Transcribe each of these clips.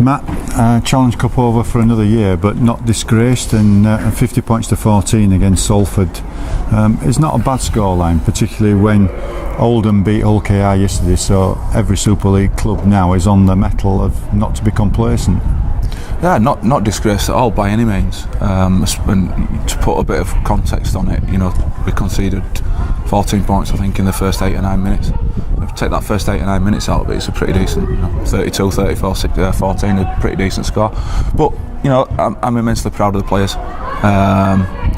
Matt, Challenge Cup over for another year, but not disgraced, and 50 points to 14 against Salford is not a bad scoreline, particularly when Oldham beat Hull KR yesterday, so every Super League club now is on the mettle of not to be complacent. Yeah, not disgraced at all by any means. And to put a bit of context on it, we conceded 14 points, I think, in the first 8 or 9 minutes. If you take that first 8 or 9 minutes out of it, it's a pretty decent, 32, 34, 14, a pretty decent score. But I'm immensely proud of the players.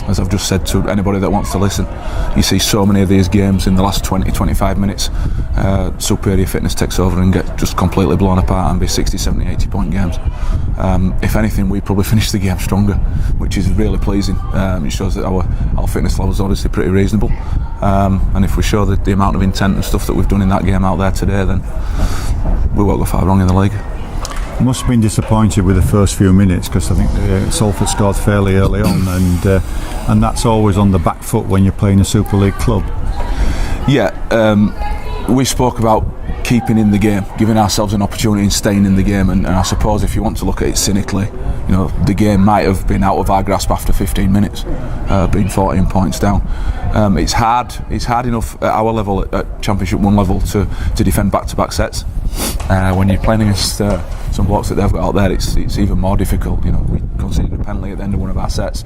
As I've just said to anybody that wants to listen, you see so many of these games in the last 20-25 minutes, superior fitness takes over and get just completely blown apart and be 60, 70, 80 point games. If anything, we probably finished the game stronger, which is really pleasing. It shows that our fitness level is obviously pretty reasonable, and if we show the amount of intent and stuff that we've done in that game out there today, then we won't go far wrong in the league. Must have been disappointed with the first few minutes, because I think Salford scored fairly early on, and that's always on the back foot when you're playing a Super League club. Yeah, we spoke about keeping in the game, giving ourselves an opportunity and staying in the game, and I suppose if you want to look at it cynically, the game might have been out of our grasp after 15 minutes, being 14 points down. It's hard enough at our level, at Championship 1 level, to defend back-to-back sets. When you're playing against some blocks that they've got out there, it's even more difficult. We conceded a penalty at the end of one of our sets,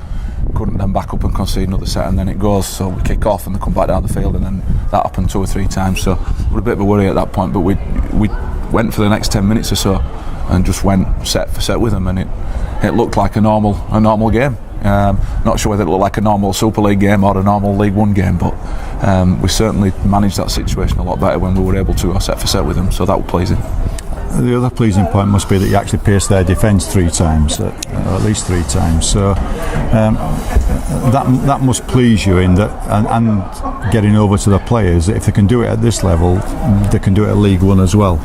couldn't then back up and concede another set, and then it goes, so we kick off and they come back down the field, and then that happened 2 or 3 times, so we're a bit of a worry at that point. But we went for the next 10 minutes or so and just went set for set with them, and it looked like a normal game. Not sure whether it looked like a normal Super League game or a normal League One game, but we certainly managed that situation a lot better when we were able to go set for set with them, so that was pleasing. The other pleasing point must be that you actually paced their defence 3 times, or at least 3 times. So that must please you in that, and getting over to the players that if they can do it at this level, they can do it at League One as well.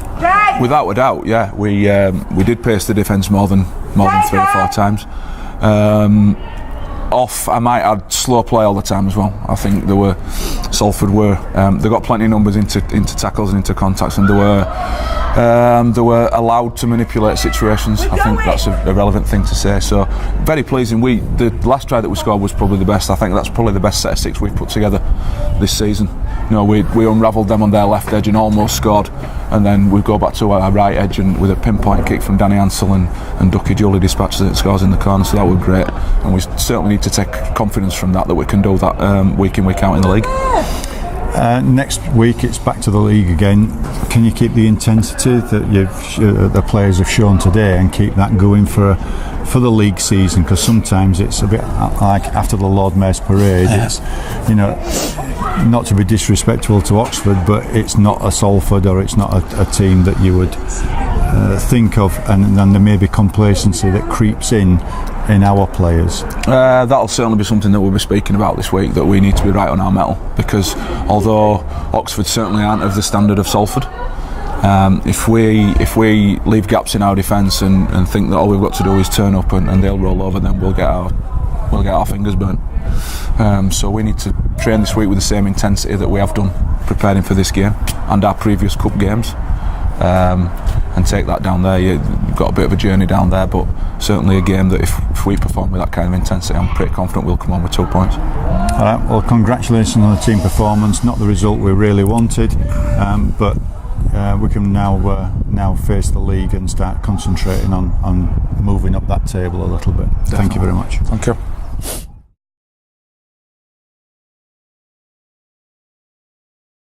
Without a doubt, yeah. We did pace the defence more than 3 or 4 times. I might add slow play all the time as well. I think Salford were they got plenty of numbers into tackles and into contacts, and they were allowed to manipulate situations. I think that's a relevant thing to say. So very pleasing. The last try that we scored was probably the best. I think that's probably the best set of 6 we've put together this season. We unravelled them on their left edge and almost scored, and then we go back to our right edge and with a pinpoint kick from Danny Ansell and Ducky Julie dispatches it, scores in the corner. So that was great, and we certainly need to take confidence from that we can do that week in, week out in the league. Next week it's back to the league again. Can you keep the intensity that the players have shown today and keep that going for the league season? Because sometimes it's a bit like after the Lord Mayor's parade, it's not to be disrespectful to Oxford, but it's not a Salford, or it's not a team that you would think of, and then there may be complacency that creeps in our players. That'll certainly be something that we'll be speaking about this week, that we need to be right on our mettle, because although Oxford certainly aren't of the standard of Salford, if we leave gaps in our defence and think that all we've got to do is turn up and they'll roll over, then we'll get our fingers burnt. So we need to train this week with the same intensity that we have done preparing for this game and our previous cup games, and take that down there. You've got a bit of a journey down there, but certainly a game that if we perform with that kind of intensity, I'm pretty confident we'll come on with 2 points. Alright, well, congratulations on the team performance. Not the result we really wanted, but we can now face the league and start concentrating on moving up that table a little bit. Definitely. Thank you very much. Thank you.